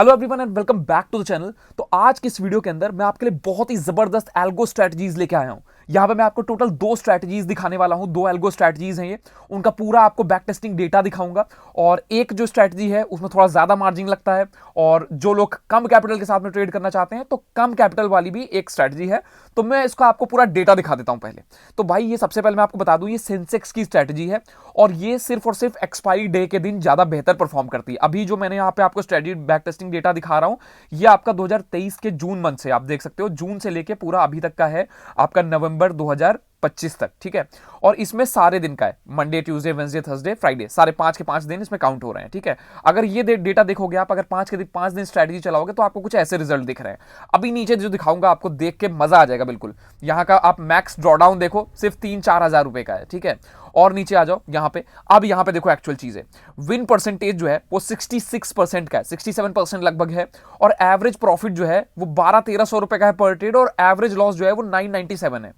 Hello everyone and welcome back to the channel. तो आज की इस वीडियो के अंदर मैं आपके लिए बहुत ही जबरदस्त एल्गो स्ट्रेटजीज लेके आया हूं। यहां पे मैं आपको टोटल दो स्ट्रेटजीज दिखाने वाला हूं। दो एल्गो स्ट्रेटजीज हैं ये, उनका पूरा आपको बैक टेस्टिंग डेटा दिखाऊंगा। और एक जो स्ट्रेटजी है उसमें थोड़ा ज्यादा मार्जिन लगता है, और जो लोग कम कैपिटल के साथ में ट्रेड करना चाहते हैं तो कम कैपिटल वाली भी एक स्ट्रेटजी है। तो मैं इसका आपको पूरा डेटा दिखा देता हूं पहले। तो भाई ये सबसे पहले मैं आपको बता दूं, ये सेंसेक्स की स्ट्रेटजी है और ये सिर्फ और सिर्फ एक्सपायरी डे के दिन ज्यादा बेहतर परफॉर्म करती है। अभी जो मैंने यहाँ पे आपको स्ट्रेटजी बैक टेस्टिंग डेटा दिखा रहा हूं, ये आपका 2023 के जून मंथ से आप देख सकते हो, जून से लेके पूरा अभी तक का है आपका नवंबर 2025 तक। ठीक है, और इसमें सारे दिन का है, Monday Tuesday Wednesday Thursday Friday, सारे 5 के 5 दिन इसमें काउंट हो रहे हैं। ठीक है, अगर ये डेटा देखोगे आप, अगर 5 के 5 दिन स्ट्रेटजी चलाओगे तो आपको कुछ ऐसे रिजल्ट दिख रहे हैं। अभी नीचे जो दिखाऊंगा आपको देख के मजा आ जाएगा बिल्कुल। यहाँ का आप मैक्स ड्रॉडाउन देखो, सिर्फ 3-4 हजार रुपए का है। ठीक है, और नीचे आ जाओ यहाँ पे। अब यहाँ पे देखो एक्चुअल चीज है, विन परसेंटेज जो है वो 66% का है, 67% लगभग है। और एवरेज प्रॉफिट जो है वो 1200-1300 रुपए का है पर ट्रेड, और एवरेज लॉस जो है वो 997 है।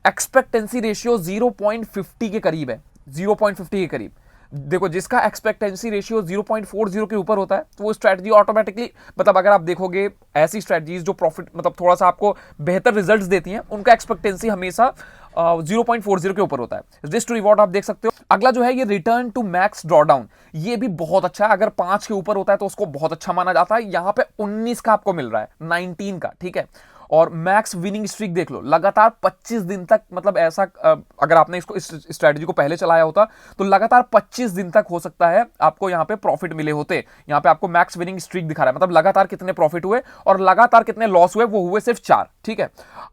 एक्सपेक्टेंसी रेशियो 0.50 के करीब है, 0.50 के करीब। देखो, जिसका एक्सपेक्टेंसी रेशियो 0.40 के ऊपर होता है तो वो स्ट्रेटजी ऑटोमेटिकली, मतलब अगर आप देखोगे ऐसी स्ट्रेटजीज जो प्रॉफिट मतलब थोड़ा सा आपको बेहतर रिजल्ट्स देती हैं, उनका एक्सपेक्टेंसी हमेशा 0.40 के ऊपर होता है। रिस्क टू रिवॉर्ड आप देख सकते हो। अगला जो है ये रिटर्न टू मैक्स ड्रॉडाउन, ये भी बहुत अच्छा है। अगर 5 के ऊपर होता है तो उसको बहुत अच्छा माना जाता है। यहां पे 19 का आपको मिल रहा है, 19 का। ठीक है, और मैक्स विनिंग स्ट्रीक देख लो, लगातार 25 दिन तक, मतलब ऐसा अगर आपने इसको इस स्ट्रेटजी को पहले चलाया होता तो लगातार 25 दिन तक हो सकता है आपको यहाँ पे प्रॉफिट मिले होते। यहाँ पे आपको मैक्स विनिंग स्ट्रीक दिखा रहा है, मतलब लगातार कितने प्रॉफिट हुए और लगातार कितने लॉस हुए, वो हुए सिर्फ 4। ठीक है,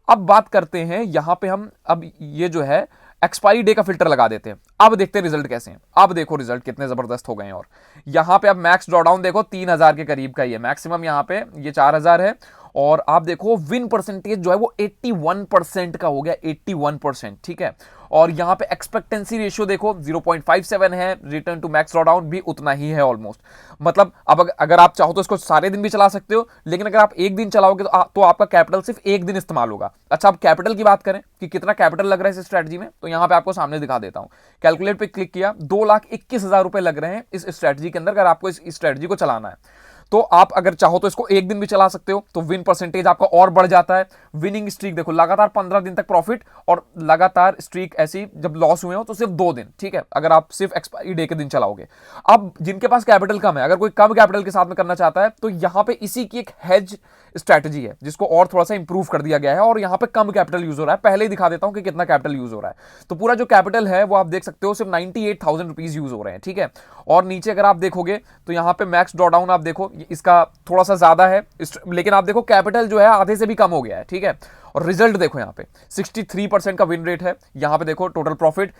अब बात करते हैं यहाँ पे हम, अब ये जो है एक्सपायरी डे का फिल्टर लगा देते हैं। अब देखते हैं रिजल्ट कैसे हैं। अब देखो रिजल्ट कितने जबरदस्त हो गए हैं। और यहाँ पे अब मैक्स ड्रॉडाउन देखो 3000 के करीब का ही है मैक्सिमम, यहाँ पे ये 4000 है। और आप देखो विन परसेंटेज जो है वो 81% का हो गया, 81%। ठीक है, और यहां पे एक्सपेक्टेंसी रेशियो देखो 0.57 है, रिटर्न टू मैक्स ड्रॉडाउन भी उतना ही है ऑलमोस्ट। मतलब अब अगर आप चाहो तो इसको सारे दिन भी चला सकते हो, लेकिन अगर आप एक दिन चलाओगे तो आपका कैपिटल सिर्फ एक दिन इस्तेमाल होगा। अच्छा, अब कैपिटल की बात करें कि कितना कैपिटल लग रहा है इस स्ट्रेटजी में, तो यहां पे आपको सामने दिखा देता हूं। कैलकुलेट पे क्लिक किया, 2,21,000 रुपए लग रहे हैं इस स्ट्रेटजी के अंदर, अगर आपको इस स्ट्रेटजी को चलाना है। तो आप अगर चाहो तो इसको एक दिन भी चला सकते हो, तो विन परसेंटेज आपका और बढ़ जाता है। विनिंग स्ट्रीक देखो, लगातार 15 दिन तक प्रॉफिट, और लगातार स्ट्रीक ऐसी जब लॉस हुए हो तो सिर्फ 2 दिन। ठीक है, अगर आप सिर्फ एक्सपायरी डे के दिन चलाओगे। अब जिनके पास कैपिटल कम है, अगर कोई कम कैपिटल के साथ में करना चाहता है, तो यहां पे इसी की एक हेज स्ट्रैटेजी है जिसको और थोड़ा सा इंप्रूव कर दिया गया है, और यहां पे कम कैपिटल यूज हो रहा है। पहले ही दिखा देता हूं कि कितना कैपिटल यूज हो रहा है। तो पूरा जो कैपिटल है वो आप देख सकते हो, सिर्फ 98,000 रुपीज यूज हो रहे हैं। ठीक है, और नीचे अगर आप देखोगे तो यहां पे मैक्स ड्रॉडाउन आप देखो, इसका थोड़ा सा ज्यादा है, लेकिन आप देखो कैपिटल जो है आधे से भी कम हो गया है। ठीक है, और रिजल्ट देखो यहाँ पे 63% का विन रेट है। यहाँ पे देखो total profit,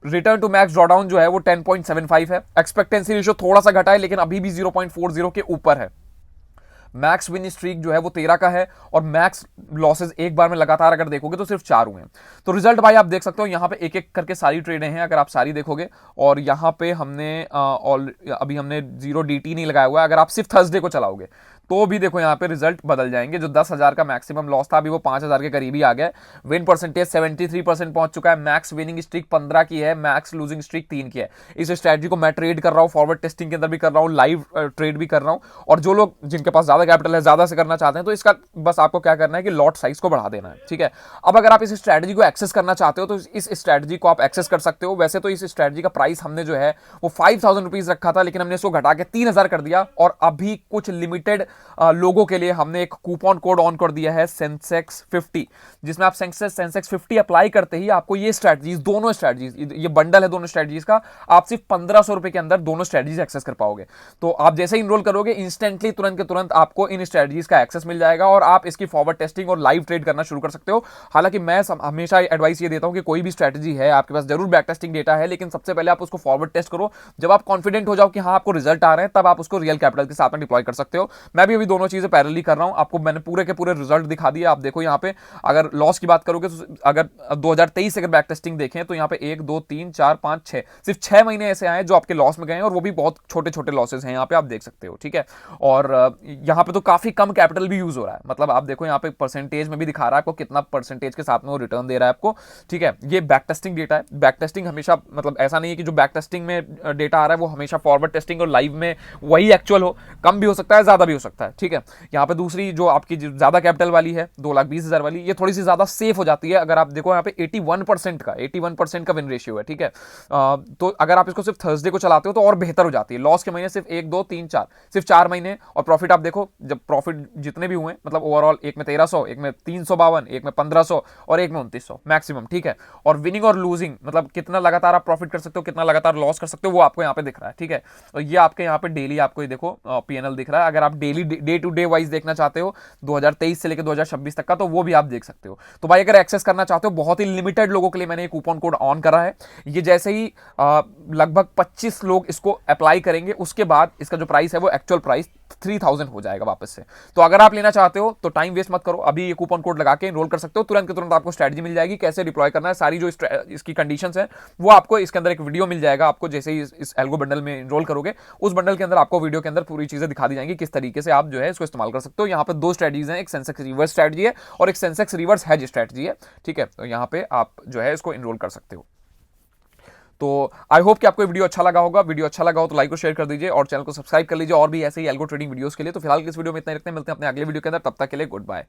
return to max drawdown जो है वो 10.75 है। एक्सपेक्टेंसी रेशियो थोड़ा सा घटा है, लेकिन अभी भी 0.40 के ऊपर है। मैक्स विन स्ट्रीक जो है वो 13 का है, और मैक्स लॉसेज एक बार में लगातार अगर देखोगे तो सिर्फ 4 हुए हैं। तो रिजल्ट भाई आप देख सकते हो, यहाँ पे एक एक करके सारी ट्रेडें हैं, अगर आप सारी देखोगे। और यहाँ पे हमने अभी हमने 0 DT नहीं लगाया हुआ है। अगर आप सिर्फ थर्सडे को चलाओगे तो भी देखो यहाँ पे रिजल्ट बदल जाएंगे। जो 10,000 का मैक्सिमम लॉस था, अभी वो 5,000 के करीब ही आ गया। विन परसेंटेज 73% पहुंच चुका है। मैक्स विनिंग स्ट्रीक 15 की है, मैक्स लूजिंग स्ट्रीक 3 की है। इस स्ट्रेटजी को मैं ट्रेड कर रहा हूँ, फॉरवर्ड टेस्टिंग के अंदर भी कर रहा हूँ, लाइव ट्रेड भी कर रहा हूँ। और जो लोग जिनके पास ज्यादा कैपिटल है, ज्यादा से करना चाहते हैं, तो इसका बस आपको क्या करना है कि लॉट साइज को बढ़ा देना है। ठीक है, अब अगर आप इस स्ट्रेटजी को एक्सेस करना चाहते हो तो इस स्ट्रेटजी को आप एक्सेस कर सकते हो। वैसे तो इस स्ट्रेटजी का प्राइस हमने जो है वो 5,000 रुपीज रखा था, लेकिन हमने इसको घटा के 3,000 कर दिया। और अभी कुछ लिमिटेड लोगों के लिए हमने एक कूपन कोड ऑन कर दिया है, सेंसेक्स 50, जिसमें आप सेंसेक्स 50 अप्लाई करते ही आपको ये स्ट्रेटजीज, दोनों स्ट्रेटजीज, ये बंडल है दोनों स्ट्रेटजीज का, आप सिर्फ 1,500 रुपए के अंदर दोनों स्ट्रेटजीज एक्सेस कर पाओगे। तो आप जैसे ही इनरोल करोगे, इंस्टेंटली तुरंत के तुरंत आपको इन स्ट्रेटजीज का एक्सेस मिल जाएगा, और आप इसकी फॉरवर्ड टेस्टिंग और लाइव ट्रेड करना शुरू कर सकते हो। हालांकि मैं हमेशा एडवाइस ये देता हूं कि कोई भी स्ट्रेटजी है आपके पास, जरूर बैक टेस्टिंग डेटा है, लेकिन सबसे पहले आप उसको फॉरवर्ड टेस्ट करो। जब आप कॉन्फिडेंट हो जाओ कि हाँ आपको रिजल्ट आ रहे हैं, तब आप उसको रियल कैपिटल के साथ में डिप्लॉय कर सकते हो। मैं भी अभी दोनों चीजें पैरेलली कर रहा हूं। आपको मैंने पूरे के पूरे रिजल्ट दिखा दिए। आप देखो यहाँ पे, अगर लॉस की बात करोगे तो अगर 2023 से अगर बैक टेस्टिंग देखें तो यहाँ पे 1 2 3 4 5 6 सिर्फ 6 महीने ऐसे आए जो आपके लॉस में गए हैं, और वो भी बहुत छोटे छोटे लॉसेस हैं, यहाँ पे आप देख सकते हो। ठीक है, और यहाँ पे तो काफी कम कैपिटल भी यूज हो रहा है। मतलब आप देखो यहाँ पे परसेंटेज में भी दिखा रहा है आपको कितना परसेंटेज के साथ में वो रिटर्न दे रहा है आपको। ठीक है, ये बैक टेस्टिंग डेटा है। बैक टेस्टिंग हमेशा, मतलब ऐसा नहीं है कि जो बैक टेस्टिंग में डेटा आ रहा है वो हमेशा फॉरवर्ड टेस्टिंग और लाइव में वही एक्चुअल हो, कम भी हो सकता है, ज्यादा भी हो सकता है। सकता है, ठीक है। यहाँ पे दूसरी जो आपकी ज्यादा कैपिटल वाली है 2,20,000 वाली, ये थोड़ी सी ज्यादा सेफ हो जाती है। अगर आप देखो यहाँ पे 81% का विन रेशियो है, ठीक है। तो अगर आप इसको सिर्फ थर्सडे को चलाते हो तो और बेहतर हो जाती है। लॉस के महीने सिर्फ 1, 2, 3, 4, सिर्फ 4 महीने, और प्रॉफिट आप देखो, जब प्रॉफिट जितने भी हुए मतलब ओवरऑल, एक में 1300, एक में 352, एक में 1500 और एक में 2900 मैक्सिमम, ठीक है। और विनिंग और लूजिंग मतलब कितना लगातार आप प्रॉफिट कर सकते हो, कितना लगातार लॉस कर सकते हो, वो आपको यहाँ पे दिख रहा है, ठीक है। तो ये आपके यहाँ पे डेली आपको ये देखो पीएनएल दिख रहा है। अगर आप daily day to day wise देखना चाहते हो 2023 से लेकर 2026 तक का, तो वो भी आप देख सकते हो। तो भाई अगर एक्सेस करना चाहते हो, बहुत ही लिमिटेड लोगों के लिए मैंने ये कूपन कोड ऑन करा है। ये जैसे ही लगभग 25 लोग इसको अप्लाई करेंगे, उसके बाद इसका जो प्राइस है वो एक्चुअल प्राइस 3000 हो जाएगा वापस से। तो अगर आप लेना चाहते हो तो टाइम वेस्ट मत करो, अभी ये कूपन कोड लगा के एनरोल कर सकते हो। तुरंत के तुरंत आपको स्ट्रेटजी मिल जाएगी, कैसे डिप्लॉय करना है, सारी जो इसकी कंडीशंस है वो आपको इसके अंदर एक वीडियो मिल जाएगा। आपको जैसे ही इस एल्गो बंडल में एनरोल करोगे, उस बंडल के अंदर आपको वीडियो के अंदर पूरी चीजें दिखा दी जाएंगी, किस तरीके से आप जो है इसको इस्तेमाल कर सकते हो। यहाँ पे दो स्ट्रेटजीज हैं, एक सेंसेक्स रिवर्स स्ट्रेटजी है और एक सेंसेक्स रिवर्स हेज स्ट्रेटजी है, ठीक है। तो यहाँ पे आप जो है इसको एनरोल कर सकते हो। तो आई होप कि आपको वीडियो अच्छा लगा होगा। वीडियो अच्छा लगा हो तो लाइक और शेयर कर दीजिए और चैनल को सब्सक्राइब कर लीजिए और भी ऐसे ही एल्गो ट्रेडिंग वीडियोस के लिए। तो फिलहाल इस वीडियो में इतना ही रखते हैं, मिलते हैं अपने अगले वीडियो के अंदर, तब तक के लिए गुड बाय।